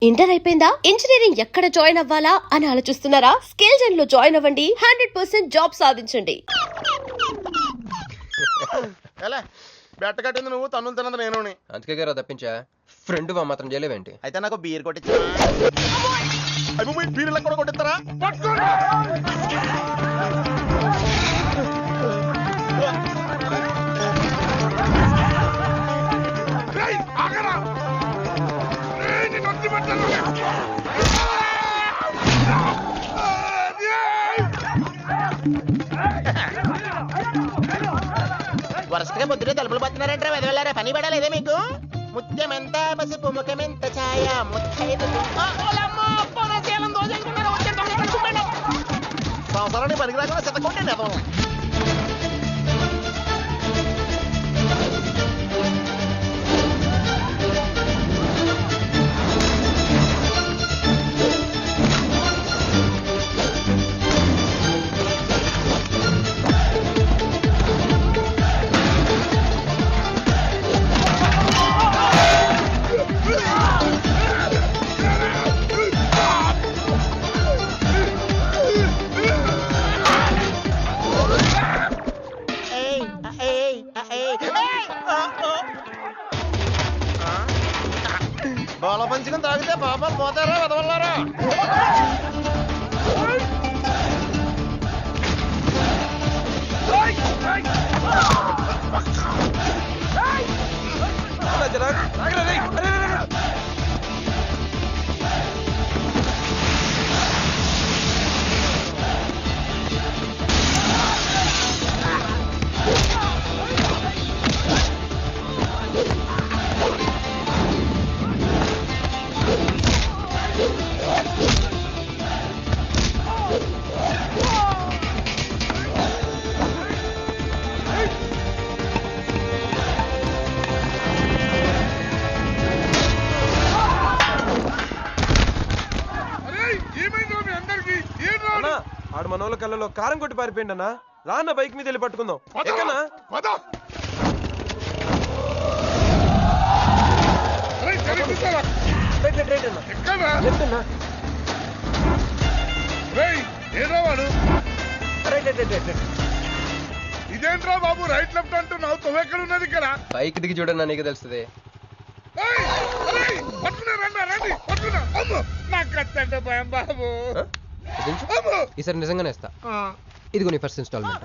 Inter అయిపోయిందా? Engineering ఎక్కడ join అవ్వాలా అని ఆలోచిస్తున్నారా? స్కిల్ జెన్ లో జాయిన్ అవ్వండి. 100% జాబ్ సాధించండి. బెట్ట కట్టింది నువ్వు, తన్నులు తిన్నది నేను. అందుకే గారు తప్పించా. ఫ్రెండ్ మాత్రం చేయలేవేంటి? అయితే నాకు బీర్ కొట్టించా. బీర్లా కూడా కొట్టిస్తారా? వరుసగా ముద్దులు తలుపులు పోతున్నారంటే వెదవెళ్ళారా? పని పడలేదే మీకు? ముత్యమెంత పసుపు ముఖమెంత ఛాయ సంవత్సరాన్ని పనికి రాకుండా చెత్తకొట్టండి అదో. బాల పంచకం తాగితే పాపాలు పోతారా వదవల్లారా? ఆడు మనోళ్ళ కళ్ళలో కారం కొట్టి పారిపోయింది అన్న. రాన్న బైక్ మీద వెళ్ళి పట్టుకుందాం. ఎక్కనా? ఇదేంట్రా బాబు రైట్ లెఫ్ట్ అంటున్నావు? తొవ్వెక్కడ ఉన్నది ఇక్కడ? బైక్ దిగి చూడన్నా నీకు తెలుస్తుంది. బాబు ఈసారి నిజంగానే ఇస్తా. ఇదిగో నీ ఫస్ట్ ఇన్స్టాల్మెంట్.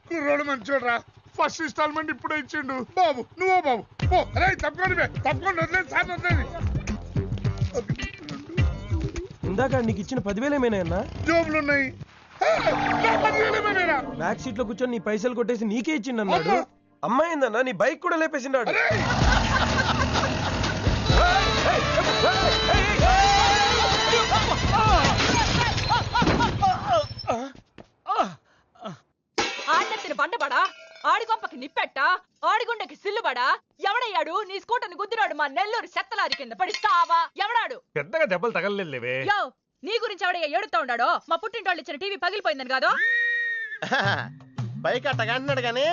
కుర్రోడు మంచోడ్రా. ఫస్ట్ ఇన్స్టాల్మెంట్ ఇప్పుడే ఇచ్చిండు. బాబు నువ్వు బాబు తప్పకుండా తప్పకుండా వదిలేదు సార్ వదిలేదు. ఇందాక నీకు ఇచ్చిన 10,000 ఏమైనా? జోబులు ఉన్నాయి. బ్యాక్ సీట్ లో కూర్చొని నీ పైసలు కొట్టేసి నీకే ఇచ్చిండు అన్నాడు. అమ్మాయిందన్నా నీ బైక్ కూడా లేపేసిండాడు. ఆడెత్తిన బండబడా, ఆడి కొంపకి నిప్పెట్ట, ఆడిగుండకి సిల్లుబడా, ఎవడయ్యాడు నీ స్కూటర్ని గుద్దినాడు మా నెల్లూరు సెత్తలారి కింద పడి సావా? ఎవడాడు? పెద్దగా దెబ్బలు తగలలేవే. యో నీ గురించి ఎవడయ్యా ఏడుతా ఉన్నాడో? మా పుట్టింటోళ్ళు ఇచ్చిన టీవీ పగిలిపోయిందని కాదు. పైకి అట్టగంటున్నాడు గానీ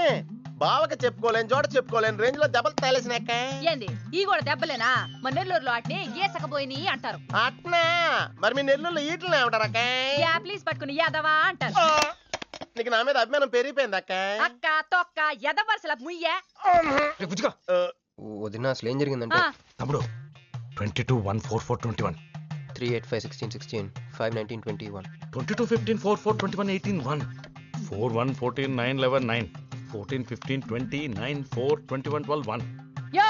బావకి చెప్పుకోలేని చోట చెప్పుకోలేని రేంజ్ లో దెబ్బలు తేలేసినాక. ఏంది ఈ కూడా దెబ్బలేనా? మా నెల్లూరులో ఆటిని గీసకపోయినాయి అంటారు. అట్నా? మరి మీ నెల్లూరులో ఈటలు ఏమంటారక్క? ప్లీజ్ పట్టుకుని యాదవా అంటారు. నీకు నా మీద అభిమానం పెరిగిపోయింది అక్క. అక్క తొక్క ఎదవరసల ముయ్యే. వదిన అసలు ఏం జరిగిందంటే, తమ్ముడు 22-1-4-4-21 385-16-16 5-19-21 22-15-4-4-21-18-1 4-1-14-9-11-9 14-15-20-9-4-21-12-1. యో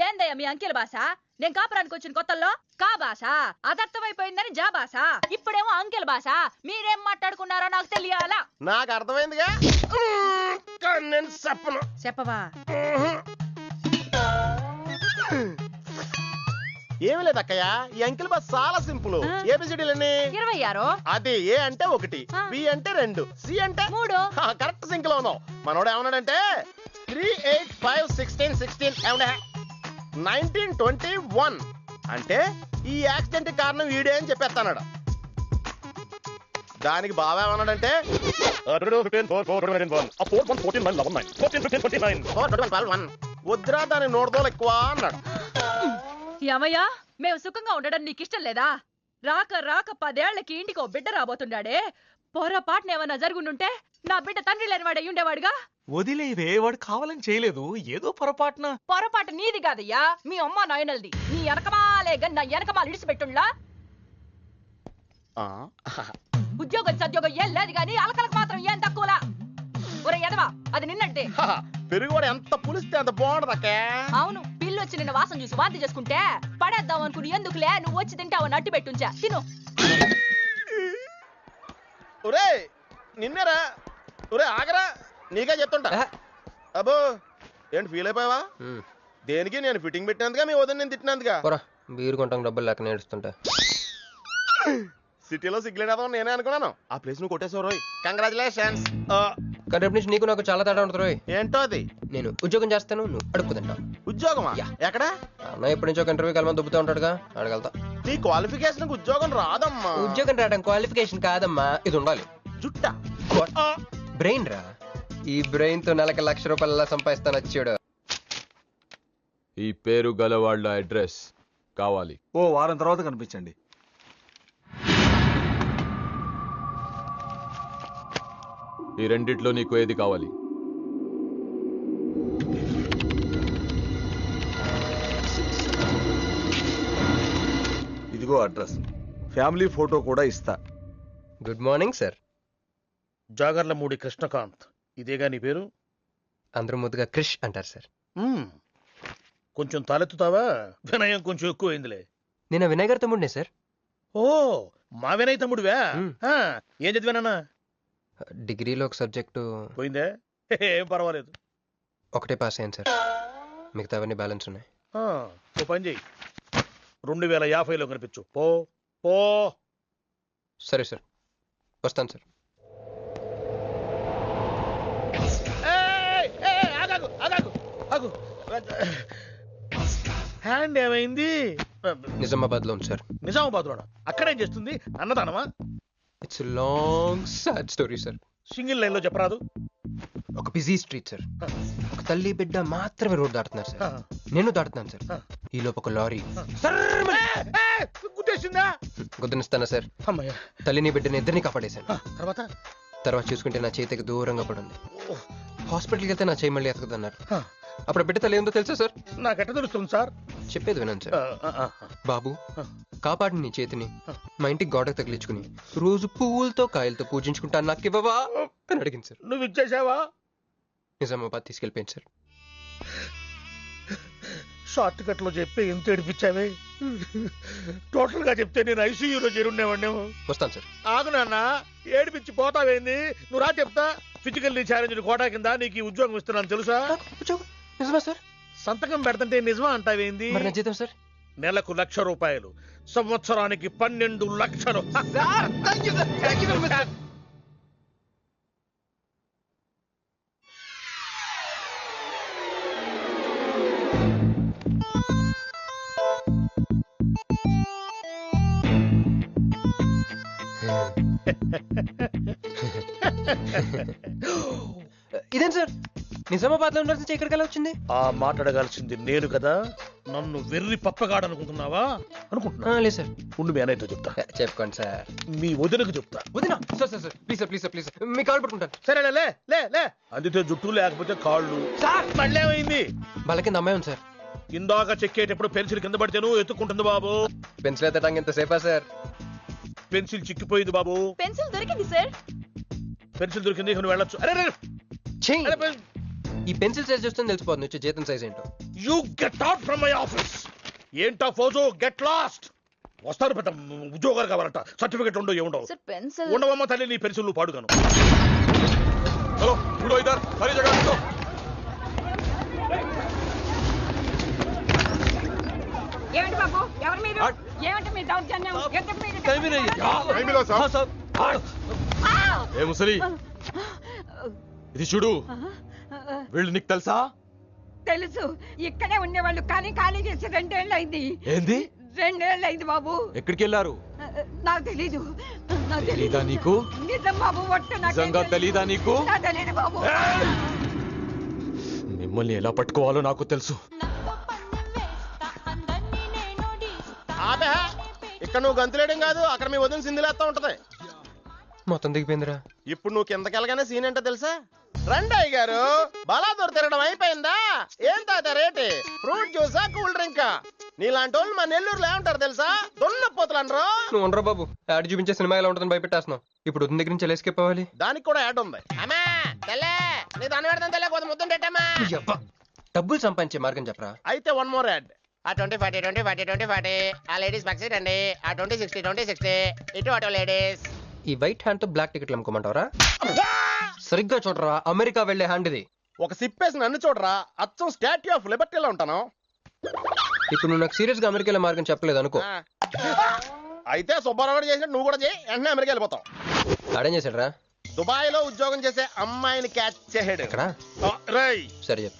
ఏందయ్యా మీ అంకెల భాష? నేను కాపురానికి వచ్చిన కొత్తల్లో కా భాష అదర్థమైపోయిందని జా భాష, ఇప్పుడేమో అంకెల భాష. మీరేం మాట్లాడుకున్నారో నాకు తెలియాలా? నాకు అర్థమైందిగా. నేను చెప్పను. చెప్పవా? ఏమి లేదు అక్కయ్య, ఈ అంకిల్ బస్ చాలా సింపుల్. ఏబిసిడీలన్నీ 26. అది ఏ అంటే 1, బి అంటే 2, సి అంటే 3. కరెక్ట్ సింక్ లో ఉన్నావు. మనోడు ఏమన్నాడంటే 3-8-5-16-16 19-21 అంటే ఈ యాక్సిడెంట్ కారణం వీడే అని చెప్పేస్తాడు. దానికి బాబా ఏమన్నాడంటే వద్దురా దాని 100 ఎక్కువ అన్నాడు. ఏమయ్యా మేము సుఖంగా ఉండడం నీకు ఇష్టం లేదా? రాక రాక 10 ఏళ్లకి ఇంటికి ఓ బిడ్డ రాబోతుండాడే. పొరపాటున ఏమన్నా జరుగుండుంటే నా బిడ్డ తండ్రి లేనివాడు అయ్యుండేవాడుగా. వదిలేవే, వాడు కావాలని చేయలేదు, ఏదో పొరపాటున. పొరపాటు నీది కాదయ్యా, మీ అమ్మ నాయనల్ది. నీ వెనకమాలే గన్ నా వెనకమాల ఇడిచిపెట్టుండ్లా. ఉద్యోగం సద్యోగం ఏం లేదు గాని అలకలకు మాత్రం ఏం తక్కువలా. ఒరే ఎదవా, అది నిన్నంటే. పెరుగువాడు ఎంత పులిస్తే అంత బాగుండదక్కే. అవును, పిల్లి వచ్చి నిన్న వాసన చూసి వాంతి చేసుకుంటే పడేద్దాం అనుకుని ఎందుకులే నువ్వు వచ్చి తింటావని అట్టి పెట్టుంచా. తిను. ఒరే నిన్నరా, ఒరే ఆగరా, నీకే చెప్తుంటా. అబ్బో ఏంటి ఫీల్ అయిపోయావా? దేనికి? నేను ఫిట్టింగ్ పెట్టినందుగా మీ వదిన నేను తిట్టినందుగా. బీరు కొంటాం డబ్బులు లేక నేడుస్తుంటా. సిటీలో సిగ్గులేదా నేనే అనుకున్నాను. ఆ ప్లేస్ నువ్వు కొట్టేసావు రోయ్, కంగ్రాచులేషన్స్. కానీ రేపు నుంచి నీకు నాకు చాలా తేడా ఉంటుంది రోయ్. ఏంటో అది? నేను ఉద్యోగం చేస్తాను, నువ్వు అడుక్కుతుంటావు. ఉద్యోగమా? ఎక్కడ? అన్న ఎప్పటి నుంచో ఒక ఇంటర్వ్యూ కలమని దుబ్బుతూ ఉంటాడుగా, అడగలుగుతా. నీ క్వాలిఫికేషన్ ఉద్యోగం రాదమ్మా. ఉద్యోగం రావడం క్వాలిఫికేషన్ కాదమ్మా, ఇది ఉండాలి. జుట్ట బ్రెయిన్ రా. ఈ బ్రెయిన్ తో నెలకి ₹1,00,000 సంపాదిస్తాను వచ్చాడు. ఈ పేరు గల వాళ్ళ అడ్రస్ కావాలి. ఓ వారం తర్వాత కనిపించండి. ఈ రెండిట్లో నీకు ఏది కావాలి? ఇదిగో అడ్రస్, ఫ్యామిలీ ఫోటో కూడా ఇస్తా. Good morning sir. Jagarlamudi Krishnakanth, ఇదేగా నీ పేరు? అందరూ ముద్దుగా క్రిష్ అంటారు సార్. కొంచెం తలెత్తుతావా? వినయం కొంచెం ఎక్కువైందిలే. నేను వినయ్ గారి తమ్ముడినే సార్. ఓ మా వినయ్ తమ్ముడివా? ఏం చదివానన్నా? డిగ్రీలో ఒక సబ్జెక్టు పోయిందే, ఏం పర్వాలేదు. ఒకటే పాస్ అయ్యాను సార్, మిగతా అవన్నీ బ్యాలెన్స్ ఉన్నాయి. ఓ పని చెయ్యి, 2050లో కనిపించు. పో పో. సరే సార్, వస్తాను సార్. హ్యాండ్ ఏమైంది? నిజామాబాద్ లో ఉంది సార్. నిజామాబాద్ లోనా? అక్కడేం చేస్తుంది? అన్నదానమా? It's long sad story sir. Single line లో చెప్పరాదు? ఒక బిజీ స్ట్రీట్ సార్, ఒక తల్లి బిడ్డ మాత్రమే రోడ్ దాటుతున్నారు సార్. నేను దాటుతున్నాను సార్. ఈ లోపు ఒక లారీ గుద్దేసిందా? గుద్దనిస్తానా సార్? అమ్మయ్య. తల్లిని బిడ్డని ఇద్దరిని కాపాడేశాను. తర్వాత తర్వాత చూసుకుంటే నా చేతికి దూరంగా పడుంది. హాస్పిటల్కి వెళ్తే నా చేయి మళ్ళీ ఎతకదన్నారు. అప్పుడు బిడ్డ తల్లి ఏందో తెలుసా సార్? నాకెట్ట తెలుస్తుంది సార్? చెప్పేది వినండి సార్. బాబు కాపాడి నీ చేతిని మా ఇంటికి గోడకు తగిలించుకుని రోజు పువ్వులతో కాయలతో పూజించుకుంటాను, నాకు ఇవ్వవా అని అడిగింది సార్. నువ్వు ఇచ్చేసావా? నిజామాబాద్ తీసుకెళ్ళిపోయింది సార్. షార్ట్ కట్ లో చెప్పి ఎంత ఏడిపించావే. టోటల్ గా చెప్తే నేను ఐసీయూలో చేరుండేవాడినేమో. వస్తాను సార్. ఆగు నాన్న, ఏడిపించి పోతావేంది? నువ్వు రా చెప్తా. ఫిజికల్లీ ఛాలెంజ్ కోటా కింద నీకు ఈ ఉద్యోగం ఇస్తున్నాను తెలుసా? నిజమా సార్? సంతకం పెడతంటే నిజమా అంటావేంది? మరి నా జీతం సార్? నెలకు ₹1,00,000, సంవత్సరానికి 12 లక్షలు. ఇదేం సార్, నిజామాబాద్ లో ఉండాల్సి ఎక్కడికి వెళ్ళి వచ్చింది? ఆ మాట్లాడగాల్సింది నేను కదా. నన్ను వెర్రి పప్పగాడనుకుంటున్నావా? అనుకుంటున్నా. లేదు సార్. ఉండు మీ అన్నయ్యతో చెప్తా. చెప్పుకోండి సార్. మీ వదినకు చెప్తా. వదినా? Sir sir sir please sir, please sir, please sir, me call పట్టుకుంటాను. సరే లే లే లే. అందితే జుట్టు లేకపోతే కాళ్ళు. సార్ మళ్ళీ ఏమైంది? వాళ్ళ కింద అమ్మాయి ఉంది సార్. ఇందాక చెక్కేటప్పుడు పెన్సిల్ కింద పడితే నువ్వు ఎత్తుకుంటుంది బాబు. పెన్సిల్ ఎత్తడానికి ఎంత సేపా సార్? పెన్సిల్ చిక్కిపోయింది బాబు. పెన్సిల్ దొరికింది సార్. పెన్సిల్ దొరికింది, నువ్వు వెళ్ళొచ్చు. అరే ఈ పెన్సిల్ సైజ్ చూస్తుంది తెలిసిపోతుంది వచ్చే జీతం సైజ్ ఏంటో. You get out from my office. ఏంటా ఫోజు? Get lost. వస్తారు పెద్ద ఉద్యోగాలు కావాలంట, సర్టిఫికెట్ ఉండవు ఏముండవు. సార్ పెన్సిల్ ఉండవమ్మ తల్లి, నీ పెన్సిల్ నువ్వు పాడుగాను. హలో చూడో ఇద్దరు సరి జగ. ఏమండి బాబు, ఎవరు మీరు? ఏమంటే మీ దౌర్జన్యం? ఏ ముసలి, ఇది చూడు. వీళ్ళు నీకు తెలుసా? తెలుసు, ఇక్కడే ఉండేవాళ్ళు కానీ ఖాళీ చేసి 2 ఏళ్ళు అయింది. ఏంది? 2 ఏళ్ళు అయింది బాబు. ఎక్కడికి వెళ్ళారు? నాకు తెలీదు. నాకు తెలీదా నీకు? నిజం బాబు, ఒట్టు నాకేం నిజంగా తెలీదా నీకు? నాకు తెలీదు బాబు. మిమ్మల్ని ఎలా పట్టుకోవాలో నాకు తెలుసు. ఆపే ఇక్కడ నువ్వు గంతులేయడం కాదు, అక్కడ మీ వదిన సింధులేస్తా ఉంటది. మొత్తం దిగిపోయిందిరా. ఇప్పుడు నువ్వు కిందకెళ్ళగానే సీన్ ఏంటో తెలుసా? రండయ్య గారు, బలాదూర్ తిరగడం అయిపోయిందా? ఏం తాత రేటు? ఫ్రూట్ జ్యూసా, కూల్ డ్రింకా? నీలాంటి వాళ్ళు మా నెల్లూరులో ఏమంటారు తెలుసా? దొన్నపోతులనరు. నువ్వు ఉండరా బాబు, యాడ్ చూపించే సినిమా ఎలా ఉంటుందని భయపెట్టేస్తున్నావు. ఇప్పుడు వదిన దగ్గర నుంచి ఎలా escape అవ్వాలి? దానికి కూడా యాడ్ ఉంది. అమ్మా తెల్లే, నీ దాన్ని పెడతాను తెల్లే, కొంత ముద్దు పెట్టమ్మా. యబ్బా, డబ్బులు సంపాదించే మార్గం చెప్పరా. అయితే వన్ మోర్ యాడ్. ఆ 20-40 ఆ లేడీస్ బ్యాక్ సైడ్ అండి. ఆ 20-60 ఇటు ఆటో లేడీస్. ఈ వైట్ హ్యాండ్ తో బ్లాక్ టికెట్లు అమ్ముకోమంటావరా? సరిగ్గా చూడరా, అమెరికా వెళ్లే హ్యాండ్ ఇది. ఒక సిప్పేసి నన్ను చూడరా, అచ్చం స్టాట్యూ ఆఫ్ లిబర్టీలో ఉంటాను. ఇప్పుడు నువ్వు నాకు సీరియస్ గా అమెరికా మార్గం చెప్పలేదు అనుకో. అయితే సుబ్బారావు చేసినట్టు నువ్వు కూడా చేయి, వెంటనే అమెరికా వెళ్ళిపోతావు. ఆడేం చేశాడు రా? దుబాయ్ లో ఉద్యోగం చేసే అమ్మాయిని క్యాచ్ చేసాడు. ఎక్కడ? రేయ్, సరే చెప్పు.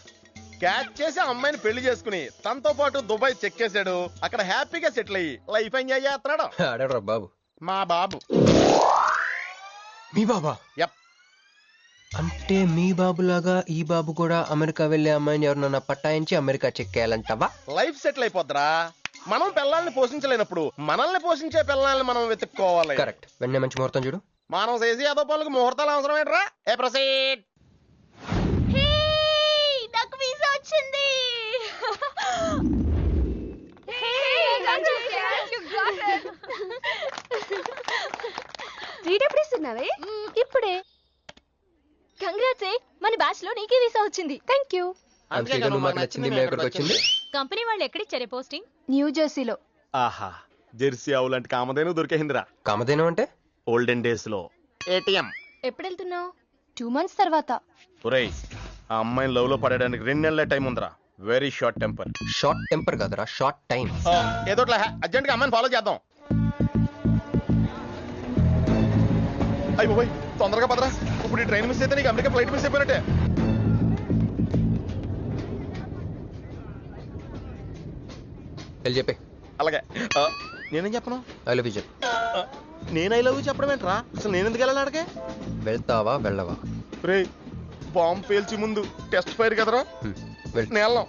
క్యాచ్ చేసి అమ్మాయిని పెళ్లి చేసుకుని తనతో పాటు దుబాయ్ చెక్కేశాడు. అక్కడ హ్యాపీగా సెటిల్ అయ్యి లైఫ్ ఎంజాయ్ చేస్తున్నాడు. ఆడాడు బాబు. మా బాబు. మీ బాబా? యప్. అంటే మీ బాబులాగా ఈ బాబు కూడా అమెరికా వెళ్లే అమ్మాయిని ఎవరినన్నా పట్టాయించి అమెరికా చెక్కేయాలంటావా? లైఫ్ సెటిల్ అయిపోద్దిరా. మనం పిల్లల్ని పోషించలేనప్పుడు మనల్ని పోషించే పిల్లల్ని మనం వెతుక్కోవాలి. కరెక్ట్. వెంటనే మంచి ముహూర్తం చూడు. మనం చేసి అదో పనులకు ముహూర్తాలు అవసరం ఏంట్రా? ఏ ప్రొసీడ్. నాకు వీసా వచ్చింది. స్వీట్ ఎప్పుడు ఇస్తున్నావే? ఇప్పుడే. కంగ్రాట్స్, మన బ్యాచ్ లో నీకే వీసా వచ్చింది. Thank you. అంతేగా నువ్వు మాకు నచ్చింది, మేము ఎక్కడికి వచ్చింది. కంపెనీ వాళ్ళు ఎక్కడిచ్చారే పోస్టింగ్? న్యూ జెర్సీలో. ఆహా, జెర్సీ ఆవు లాంటి కామధేను దొరికేసిందిరా. కామధేనం అంటే? ఓల్డెన్ డేస్ లో ఏటీఎం. ఎప్పుడు వెళ్తున్నావు? 2 months తర్వాత. ఒరేయ్, ఆ అమ్మాయిని లవ్ లో పడడానికి 2 నెలల టైం ఉందిరా. Very short temper. Short temper కాదురా, షార్ట్ టైం. ఏదో అర్జెంట్ గా అమ్మాయిని ఫాలో చేద్దాం. అయ్యి పోయి తొందరగా పదరా. ఇప్పుడు ఈ ట్రైన్ మిస్ అయితే నీకు అమెరికా ఫ్లైట్ మిస్ అయిపోయినట్టే. వెళ్ళి చెప్పే. అలాగే. నేనేం చెప్పను? ఐ లవ్ యూ చెప్పు. నేను ఐ లవ్ యూ చెప్పడం ఏంట్రా? అసలు నేను ఎందుకు వెళ్ళాలి అడిగే? వెళ్తావా వెళ్ళవా? రే, బాంబు పేల్చి ముందు టెస్ట్ ఫైర్ కదరా. వెళ్ళు. నేను వెళ్ళాం.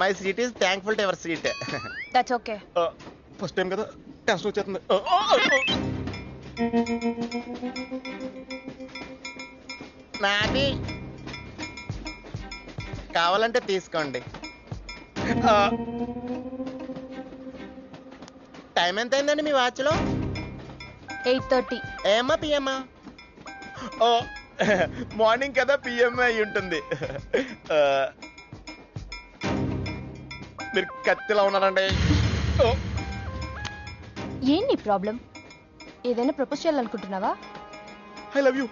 My seat is thankful to ever seat. That's okay. First time కదా, టెన్షన్ వచ్చేస్తుంది. నాది కావాలంటే తీసుకోండి. టైం ఎంత అయిందండి మీ వాచ్లో? 8:30. ఏమా పిఎమ్మా? ఓ, మార్నింగ్ కదా, పిఎం అయి ఉంటుంది. మీరు కత్తిలా ఉన్నారండి. ఏంటి ప్రాబ్లం? ఏదైనా ప్రపోజ్ చేయాలనుకుంటున్నావా? I love you.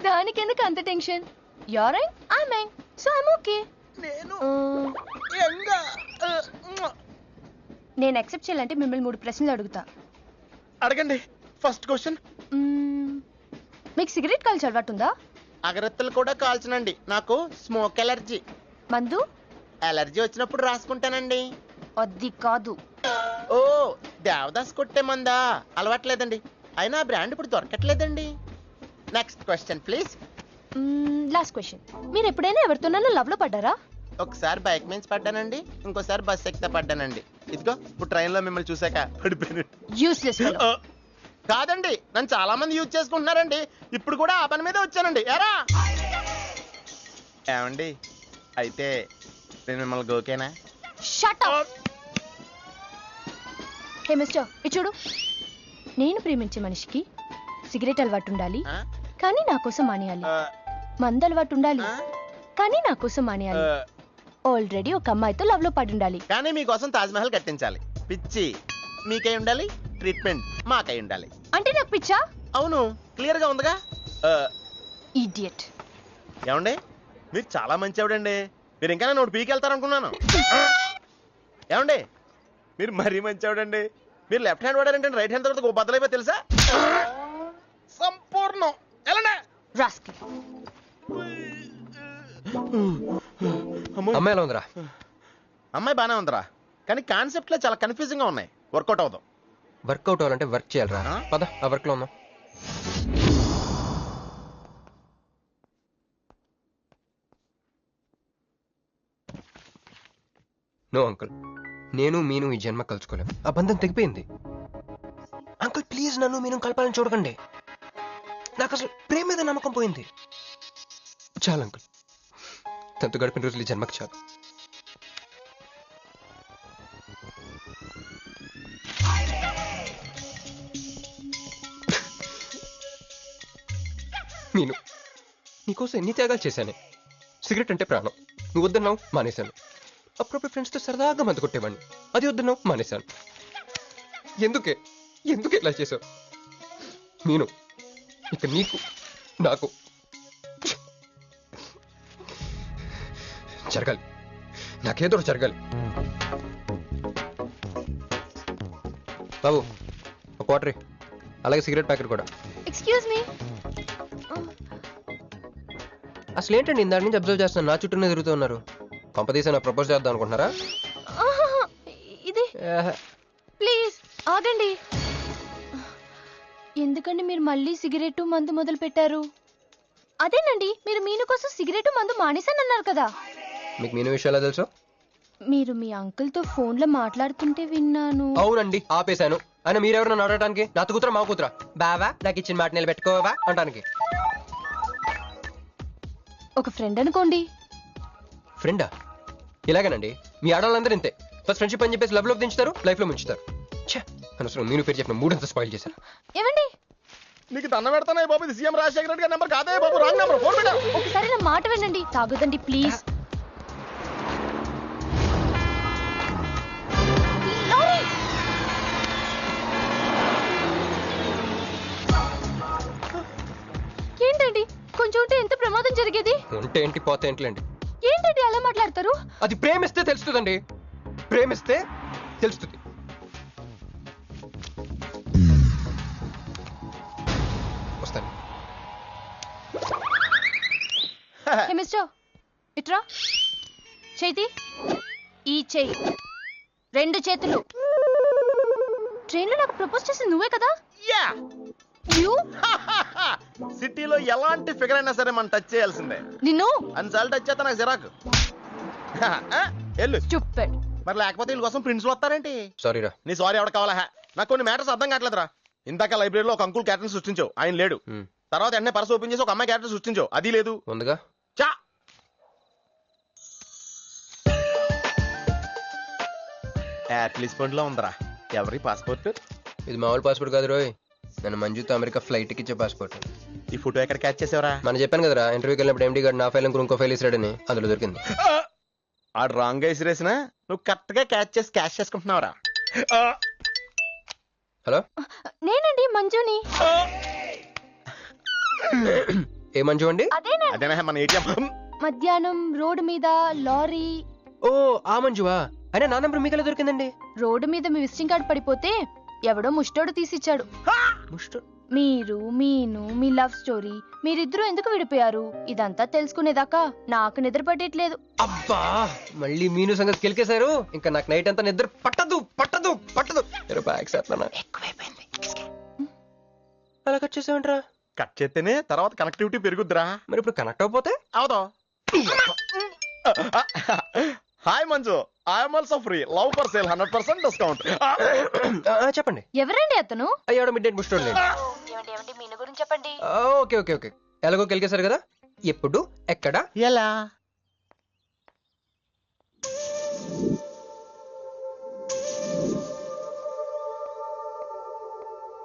దానికి ఎందుకు అంత tension? You're right, I mean, so I'm okay. నేను నేను యాక్సెప్ట్ చేయాలంటే మిమ్మల్ని 3 ప్రశ్నలు అడుగుతా. అడగండి. First question. మీకు సిగరెట్ కాల్చి అలవాటు ఉందా? అగరత్తులు కూడా కాల్చనండి, నాకు స్మోక్ ఎలర్జీ. మందు? ఎలర్జీ వచ్చినప్పుడు రాసుకుంటానండి. అది కాదు. ఓ, దేవదాస్ కొట్టే మందా? అలవాట్లేదండి, అయినా బ్రాండ్ ఇప్పుడు దొరకట్లేదండి. Next question please. Last question. మీరు ఎప్పుడైనా ఎవరితోనైనా లవ్ లో పడ్డారా? ఒకసారి బైక్ మీద పడ్డానండి, ఇంకోసారి బస్ ఎక్కితే పడ్డానండి. ఇదిగో ఇప్పుడు ట్రైన్ లో మిమ్మల్ని చూసాక పడిపోయాను. యూస్లెస్. కాదండి, నన్ను చాలా మంది యూజ్ చేసుకుంటున్నారండి. ఇప్పుడు కూడా ఆ పని మీద వచ్చానండి. ఎరా ఏమండి, అయితే నేను మిమ్మల్ని గోకేనా? Shut up. హే మిస్టర్, ఇది చూడు. నేను ప్రేమించే మనిషికి సిగరెట్ అలవాటు ఉండాలి, కానీ నా కోసం మానేయాలి. మందు అలవాటు ఉండాలి, కానీ నా కోసం మానేయాలి. ఆల్రెడీ ఒక అమ్మాయితో లవ్ లో పడి ఉండాలి, కానీ మీకోసం తాజ్ మహల్ కట్టించాలి. పిచ్చి మీకై ఉండాలి, ట్రీట్మెంట్ మాకై ఉండాలి. అంటే నాకు పిచ్చా? అవును, క్లియర్ గా ఉందిగా. ఇడియట్. ఏమండి, మీరు చాలా మంచి ఆవిడండి. మీరు ఇంకా నన్ను పీకెళ్తారనుకున్నాను. ఏమండి, మీరు మరీ మంచి ఆవిడండి. మీరు లెఫ్ట్ హ్యాండ్ వాడారంటే రైట్ హ్యాండ్ తర్వాత బద్దలైపోయి తెలుసా? సంపూర్ణం. ఎలాండి? రాస్కి. అమ్మాయి ఎలా ఉందిరా? అమ్మాయి బానే ఉందిరా, కానీ కాన్సెప్ట్ లో చాలా కన్ఫ్యూజింగ్ గా ఉన్నాయి. వర్కౌట్ అవుతాం. వర్కౌట్ అవ్వాలంటే వర్క్ చేయాలరా. ఆ? పద ఆ వర్క్ లో ఉన్నాం. నో అంకుల్, నేను మీను ఈ జన్మ కలుసుకోలేం. ఆ బంధం తెగిపోయింది. అంకుల్ ప్లీజ్ నన్ను మీను కలపాలని చూడకండి. నాకు అసలు ప్రేమ మీద నమ్మకం పోయింది. చాలు అంకుల్, తనతో గడిపిన రోజులు ఈ జన్మకి చాలు. మీను, నీకోసం ఎన్ని త్యాగాలు చేశానే. సిగరెట్ అంటే ప్రాణం, నువ్వు వద్దన్నావు మానేశాను. అప్పుడప్పుడు ఫ్రెండ్స్తో సరదాగా మందు కొట్టేవాడిని, అది వద్దన్నావు మానేశాను. ఎందుకే ఎందుకు ఇలా చేసావు మీను? ఇక నీకు నాకు జరగాలి, నాకేదో ఒకటి జరగాలి. బాబు ఒక వాటర్, అలాగే సిగరెట్ ప్యాకెట్ కూడా. Excuse me. అసలు ఏంటండి ఇందాక నుంచి అబ్జర్వ్ చేస్తున్నాను, నా చుట్టూనే తిరుగుతూ ఉన్నారు. కొంపదీసా నా ప్రపోజ్ చేద్దాం అనుకుంటున్నారా? ఇది ప్లీజ్ ఆగండి. ఎందుకండి మీరు మళ్ళీ సిగరెట్ మందు మొదలు పెట్టారు? అదేనండి, మీరు మీను కోసం సిగరెట్ మందు మానేశానన్నారు కదా. మీకు మీను విషయాలు తెలుసు? మీరు మీ అంకుల్ తో ఫోన్ లో మాట్లాడుతుంటే విన్నాను. అవునండి, ఆపేశాను. ఆయన మీరెవరన్నా అడగటానికి? నా కూతురా మా కూతురా? బావా నాకు ఇచ్చిన మాట నిలబెట్టుకోవా అంటానికి. ఒక ఫ్రెండ్ అనుకోండి. ఫ్రెండా? ఇలాగేనండి, మీ ఆడవాళ్ళందరూ ఇంతే. ఫస్ట్ ఫ్రెండ్షిప్ అని చెప్పేసి లవ్ లో దించుతారు, లైఫ్ లో ముంచుతారు. అనవసరం మీను పేరు చెప్పిన మూడంతా స్పాయిల్ చేశారు. ఏమండి, నీకు దండ పెడతానే బాబు, ఇది సీఎం రాజశేఖర రెడ్డి గారి నెంబర్ కాదే బాబు, రాంగ్ నెంబర్. ఫోన్ పెట్టా. ఒకసారి నా మాట వినండి. తాగొద్దండి ప్లీజ్. ఏంటండి, కొంచెం ఉంటే ఎంత ప్రమాదం జరిగేది. ఉంటే ఏంటి పోతే ఏంటిలేండి. ఏంటండి అలా మాట్లాడతారు? అది ప్రేమిస్తే తెలుస్తుందండి, ప్రేమిస్తే తెలుస్తుంది. వస్తాను. హే మిస్టర్, ఇట్రా. చేతి ఈ చెయ్యి, రెండు చేతులు. ట్రైన్లో నాకు ప్రపోజ్ చేసింది నువ్వే కదా? యా. యూ సిటీలో ఎలాంటి ఫిగర్ అయినా సరే మనం టచ్ చేయాల్సిందే. నిన్ను అన్నిసార్లు టచ్ చేస్తా నాకు చిరాకు. ఎల్లు. చూపెడ్. మరి లేకపోతే వీళ్ళ కోసం ప్రిన్సిపల్ వస్తారేంటి? సారీరా. నీ సారీ ఎవడ కావాలా? నాకు కొన్ని మ్యాటర్స్ అర్థం కావట్లేదురా. ఇందాక లైబ్రరీలో ఒక అంకుల్ క్యారెక్టర్ సృష్టించావు, ఆయన లేడు. తర్వాత వెంటనే పర్స్ ఓపెన్ చేసి ఒక అమ్మాయి క్యారెక్టర్ సృష్టించావు, అది లేదు. ఉందిగా. చా యాప్లిస్ పండ్లో ఉందరా. ఎవరి పాస్పోర్ట్? ఇది మామూలు పాస్పోర్ట్ కాదు రోయ్, నన్ను మంజుతో అమెరికా ఫ్లైట్ కి ఇచ్చే పాస్పోర్ట్. ఈ ఫోటో ఎక్కడ క్యాచ్ చేసావరా? మనం చెప్పాను కదరా, ఇంటర్వ్యూకి వెళ్ళినప్పుడు ఎండి గారు నా ఫైల్ ఇంకో ఫైల్ ఇస్తాడని, అందులో దొరికింది. ఆడు రాంగ్ గా ఇసిరేసిన నువ్వు కరెక్ట్ గా క్యాచ్ చేసి క్యాష్ చేసుకుంటున్నావురా. హలో, నేనండి మంజుని. ఏ మంజు అండి? అదేనా మన ఏటీఎం. మధ్యాహ్నం రోడ్డు మీద లారీ. ఓ ఆ మంజువా? అయినా నా నెంబర్ మీకెలా దొరికిందండి? రోడ్డు మీద మీ విజిటింగ్ కార్డు పడిపోతే ఎవడో ముష్టోడు తీసిచ్చాడు. మీరు మీను మీ లవ్ స్టోరీ, మీరిద్దరూ ఎందుకు విడిపోయారు ఇదంతా తెలుసుకునేదాకా నాకు నిద్ర పట్టట్లేదు. అబ్బా, మళ్ళీ మీను సంగతి కెలికేశారు. ఇంకా నాకు నైట్ అంతా నిద్ర పట్టదు పట్టదు పట్టదు. ఎక్కువైపోయింది. అలా కట్ చేసామంటారా? కట్ చేస్తేనే తర్వాత కనెక్టివిటీ పెరుగుద్దిరా. మరి ఇప్పుడు కనెక్ట్ అయిపోతే అవుతా. Hi Manju, I'm also free, love for sale, 100% discount. చెప్పండి. ఎవరండి అతను? అయ్యాడు మిడ్ నైట్ బుస్టోడ్ లేదు. మీను గురించి చెప్పండి. ఓకే ఓకే ఓకే, ఎలాగో కెలికేశారు కదా, ఎప్పుడు ఎక్కడ ఎలా?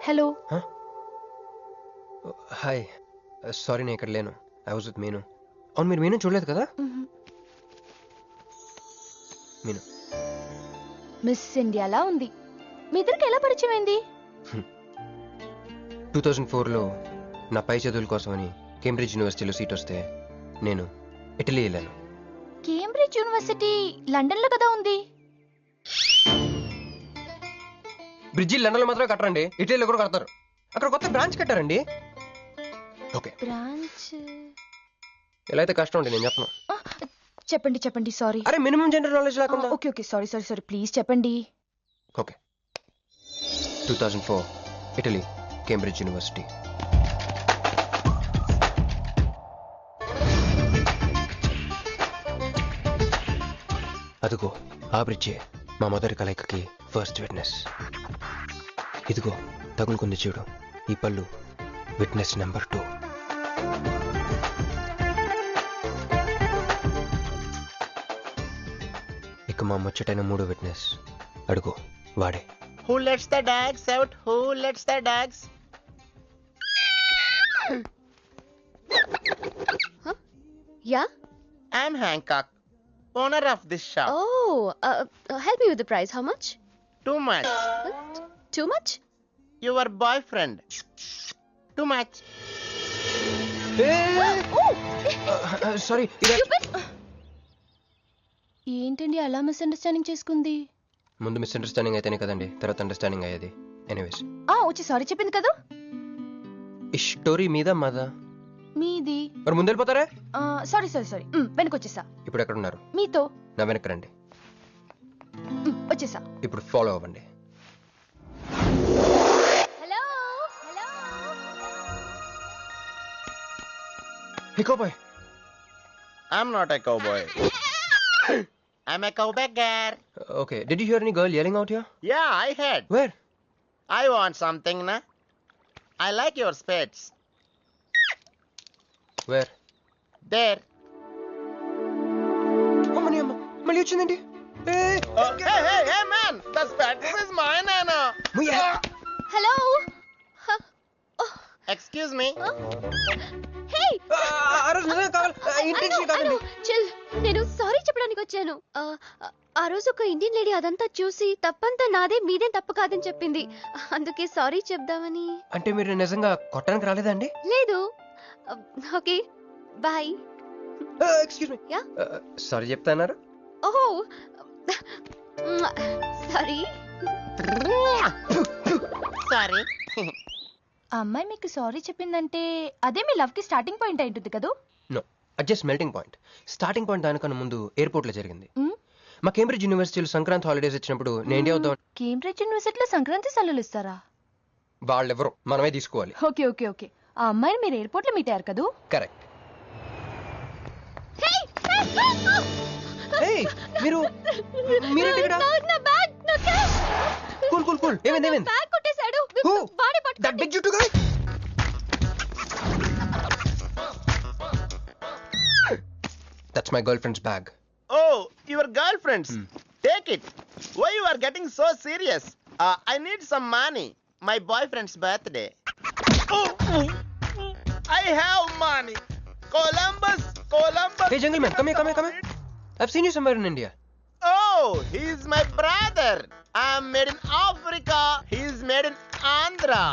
హలో. హాయ్, సారీ నేను ఇక్కడ లేను, ఐ వాజ్ విత్ మీను. అవును, మీరు మీను చూడలేదు కదా? మీను మిస్ ఇండియాలా ఉంది. మీ ఇద్దరికి ఎలా పరిచయం అయింది? 2004లో నా పై చదువుల కోసమని కేంబ్రిడ్జ్ యూనివర్సిటీలో సీట్ వస్తే నేను ఇటలీ వెళ్ళాను. కేంబ్రిడ్జ్ యూనివర్సిటీ లండన్ లో కదా ఉంది. బ్రిడ్జి లండన్ లో మాత్రమే కట్టరండి, ఇటలీలో కూడా కడతారు. అక్కడ కొత్త బ్రాంచ్ కట్టారండి. ఓకే బ్రాంచ్ ఎలా అయితే కష్టం అండి నేను చెప్పను. చెప్పండి చెప్పండి సారీ. అరే మినిమం జనరల్ నాలెడ్జ్ లేకుండా. Okay okay sorry sorry sorry please చెప్పండి. Okay 2004 Italy Cambridge university. అదిగో ఆ బ్రిడ్జే మా మొదటి కలయికకి ఫస్ట్ విట్నెస్. ఇదిగో తగులుకుంది చూడు ఈ పళ్ళు, విట్నెస్ నెంబర్ 2. ఇక మా ముచ్చటైన 3 విట్నెస్ అడుగు వాడే. Who lets the dogs out? Who lets the dogs? Yeah I'm Hancock, owner of this shop. Oh help me with the price. How much? Too much. Too much? Your boyfriend. Too much. Sorry ఏంటండి అలా misunderstanding చేసుకుంది? ముందు misunderstanding అయితేనే కదండి తర్వాత understanding అయ్యేది. Anyways వచ్చి sorry చెప్పింది కదా. ఈ స్టోరీ మీద మాదా? మీది. మరి ముందు వెళ్ళిపోతారా? సారీ సారీ సారీ వెనకొచ్చేసా. ఇప్పుడు ఎక్కడ ఉన్నారు? మీతో. నా వెనక్కి రండి. వచ్చేసా. ఇప్పుడు ఫాలో అవ్వండి. Hello hello. Bye. I'm not a cowboy. I'm a cowbagger. Okay did you hear any girl yelling out here? Yeah, I heard. Where? I want something, na? I like your spades. Where? There. అమ్మని అమ్మ మళ్ళీ వచ్చిందండి. Hey, man! The spades is mine, Anna. Hello. Excuse me. Hey chill. నేను sorry చెప్పడానికి వచ్చాను. ఆ రోజు ఒక ఇండియన్ లేడీ అదంతా చూసి తప్పంతా నాదే మీదేం తప్పు కాదని చెప్పింది. అందుకే సారీ చెప్దామని. అంటే మీరు నిజంగా కొట్టడానికి రాలేదా అండి? లేదు. Okay bye. Excuse me. Yeah sorry చెప్తాన్నారు. ఓహో సారీ. Sorry. ఆ అమ్మాయి మీకు సారీ చెప్పిందంటే అదే మీ లవ్ కి స్టార్టింగ్ పాయింట్ అయి ఉంటుంది కదా. No just melting point. Starting point దానికన్నా ముందు ఎయిర్పోర్ట్ లో జరిగింది. మా కేంబ్రిడ్జ్ యూనివర్సిటీలో సంక్రాంతి హాలిడేస్ వచ్చినప్పుడు నేను ఇండియా వద్దాం. కేంబ్రిడ్జ్ యూనివర్సిటీలో సంక్రాంతి సెలవులు ఇస్తారా? వాళ్ళెవరో మనమే తీసుకోవాలి. Okay okay okay. ఆ అమ్మాయిని మీరు ఎయిర్పోర్ట్ లో మీట్ అయ్యారు కదా. కరెక్ట్. మీరు మీరేంటి ఇక్కడ? నా బ్యాగ్, నా క్యాష్. Cool cool cool. ఏమైంది? బ్యాగ్ కొట్టేశాడు. Who? వాడే That పట్టుకోండి. big juttu guy? That's my girlfriend's bag. Oh, your girlfriend's. Take it. Why you are getting so serious? I need some money. My boyfriend's birthday. I have money. Columbus. Hey, jungle man, come here. I've seen you somewhere in India. Oh, he's my brother. I'm made in Africa. He's made in Andhra.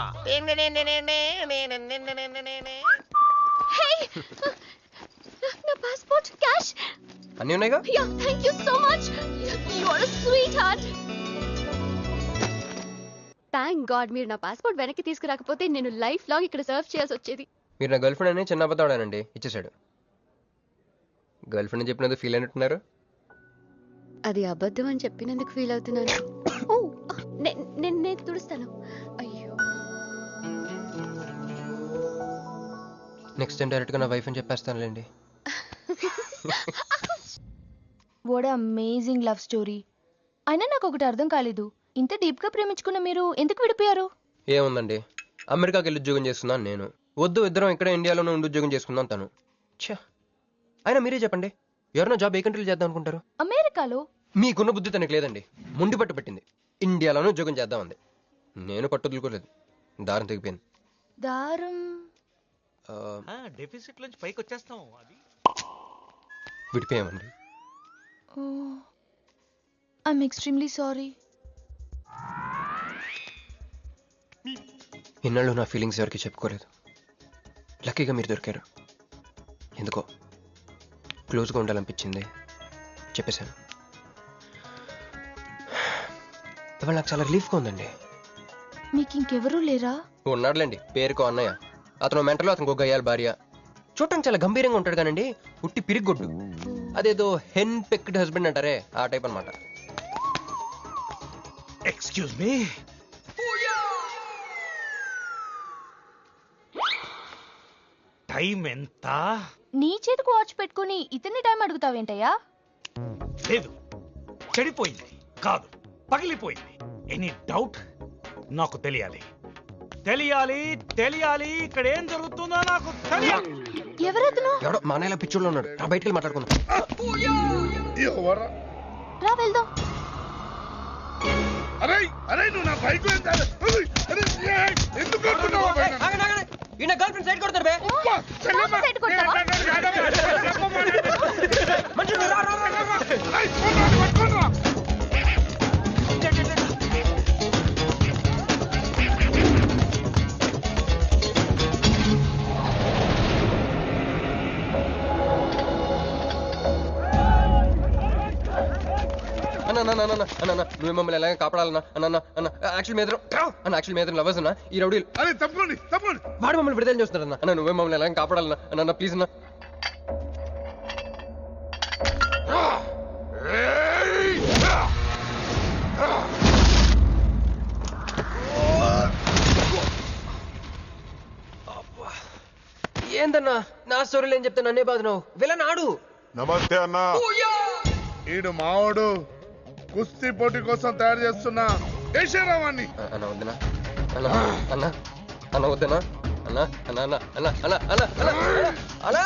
Hey! నా passport, cash. అన్నీ ఉన్నాయిగా? Yeah thank you so much. You are a sweetheart. Thank god మీరు నా passport వెనక్కి తీసుకురాకపోతే నేను life long ఇక్కడ serve చేయాల్సి వచ్చేది. మీరు నా గర్ల్ ఫ్రెండ్ అని చిన్న అబద్ధాడానండి, ఇచ్చేసాడు. గర్ల్ ఫ్రెండ్ చెప్పినందుకు ఫీల్ అయినట్టున్నారు. అది అబద్ధం అని చెప్పినందుకు ఫీల్ అవుతున్నాను. ఓ నేను తుడుస్తాను. అయ్యో నెక్స్ట్ టైం డైరెక్ట్గా నా వైఫ్ అని చెప్పేస్తానులేండి. What amazing love story. అయినా నాకు ఒకటి అర్థం కాలేదు, ఇంత డీప్ గా ప్రేమించుకున్న మీరు ఎందుకు విడిపోయారు? ఏముందండి, అమెరికాకి వెళ్ళి ఉద్యోగం చేస్తున్నాను నేను. వద్దు ఇద్దరం ఇక్కడ ఇండియాలోనే ఉండి ఉద్యోగం చేసుకుందాం తను. ఛా, అయినా మీరే చెప్పండి, ఎవరైనా జాబ్ ఏ కంట్రీలో చేద్దాం అనుకుంటారు? అమెరికాలో. మీకున్న బుద్ధి తనకి లేదండి, ముండి పట్టు పెట్టింది. ఇండియాలోనే ఉద్యోగం చేద్దామంది. నేను పట్టు వదులుకోలేదు, దారం తెగిపోయింది. దారం డెఫిసిట్ నుంచి పైకి వచ్చేస్తాం. అది విడిపోయామండి. I'm extremely sorry. ఇన్నాళ్ళు నా ఫీలింగ్స్ ఎవరికి చెప్పుకోలేదు. లక్కీగా మీరు దొరికారు. ఎందుకో క్లోజ్గా ఉండాలనిపించింది, చెప్పేశాను. ఇవాళ నాకు చాలా రిలీఫ్గా ఉందండి. మీకు ఇంకెవరూ లేరా? ఉన్నాడులేండి, పేరుకో అన్నయ్య. అతను మెంటలో అతను గొగ్గయ్యాలి భార్య. చూడటానికి చాలా గంభీరంగా ఉంటాడు కానండి ఉట్టి పిరిగొడ్డు. అదేదో హెన్ పెక్డ్ హస్బెండ్ అంటారే ఆ టైప్ అన్నమాట. Excuse me. టైం ఎంత? నీ చేతికి వాచ్ పెట్టుకుని ఇతన్ని టైం అడుగుతావేంటయ్యా? లేదు, చెడిపోయింది కాదు, పగిలిపోయింది. Any doubt? నాకు తెలియాలి, తెలియాలి, తెలియాలి. ఇక్కడ ఏం జరుగుతుందో నాకు తెలియాలి. ఎవరతను? ఎవడో మానేలా పిచ్చోళ్ళు ఉన్నాడు. రా బయటికి వెళ్ళి మాట్లాడుకుందాం. రా వెళ్దాం. అరే అరే నువ్వు నా బైక్ ఎందుకు కొడుతున్నావు? ఈయన గర్ల్ ఫ్రెండ్ సైడ్ కొడతారు బే. సైడ్ కొడతావా? నువ్వు మమ్మల్ని ఎలాగ కాపాడాలన్నా అన్న అన్న యాక్చువల్ మీద యాక్చువల్ మీద లవర్స్ అన్న ఈ రౌడీ అరే తప్పండి తప్పండి. వాడు మమ్మల్ని విడుదల చేస్తున్నారన్న. అన్న నువ్వే మమ్మల్ని ఎలాగ కాపాడాలన్నా అన్న ప్లీజ్ అన్న. ఏందన్నా నా స్టోరీలు ఏం చెప్తా నన్నే బాధ నువ్వు వెళ్ళనాడు. నమస్తే అన్న. ఈడు మావాడు కుస్తీ పోటీ కోసం తయారు చేస్తున్నా కేశవరావాన్ని. అన్న వద్దనా అన్న అన్న అన్న వద్దనా అన్న అన్న అన్న అన్న అన్న అన్న అన్న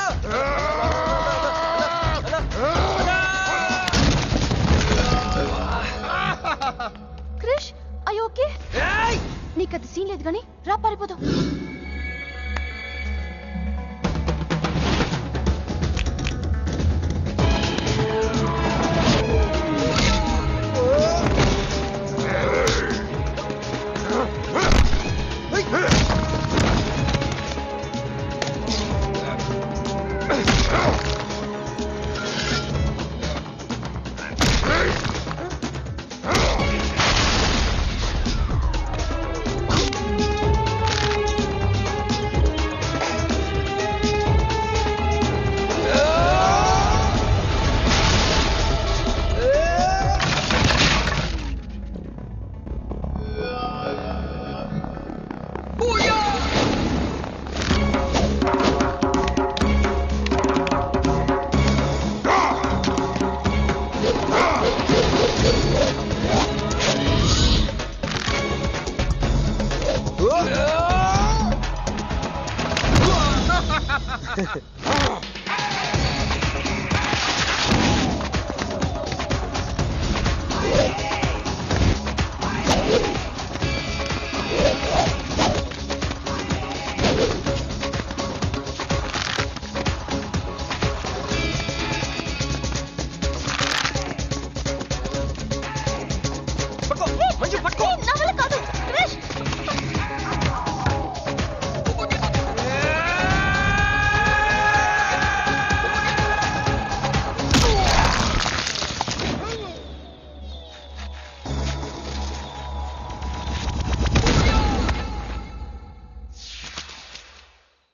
క్రిష్ అయ్యో ఓకే, నీకు అది సీన్ లేదు కానీ రా పారిపోదాం.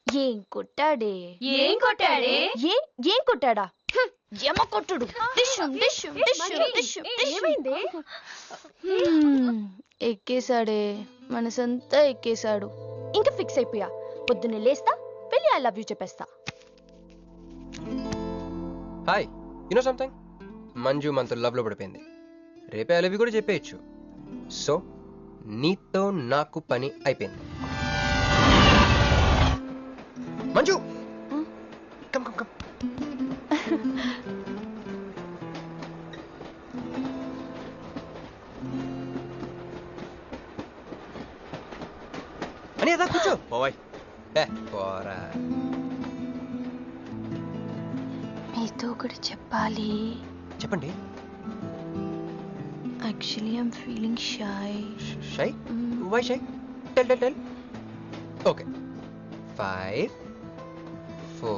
ఏం కొట్టాడే? ఏం కొట్టాడే? ఏం కొట్టాడా? యమ కొట్టుడు. ఎక్కేశాడే, మనసంతా ఎక్కేశాడు. ఇంకా ఫిక్స్ అయిపోయా, పొద్దున్నే లేస్తా, వెళ్ళి ఐ లవ్ యూ చెప్పేస్తా. Hi, you know something? Manju మనతో లవ్ లో పడిపోయింది. రేపే ఐ లవ్ యూ కూడా చెప్పేయచ్చు. సో నీతో నాకు పని అయిపోయింది. Manju come come come. అని అదా కూర్చో. పోవాయ్. పోరా. మీతో ఒకటి చెప్పాలి. చెప్పండి. Actually I'm feeling shy. Shy? Why shy? Tell tell tell. Okay. 5 4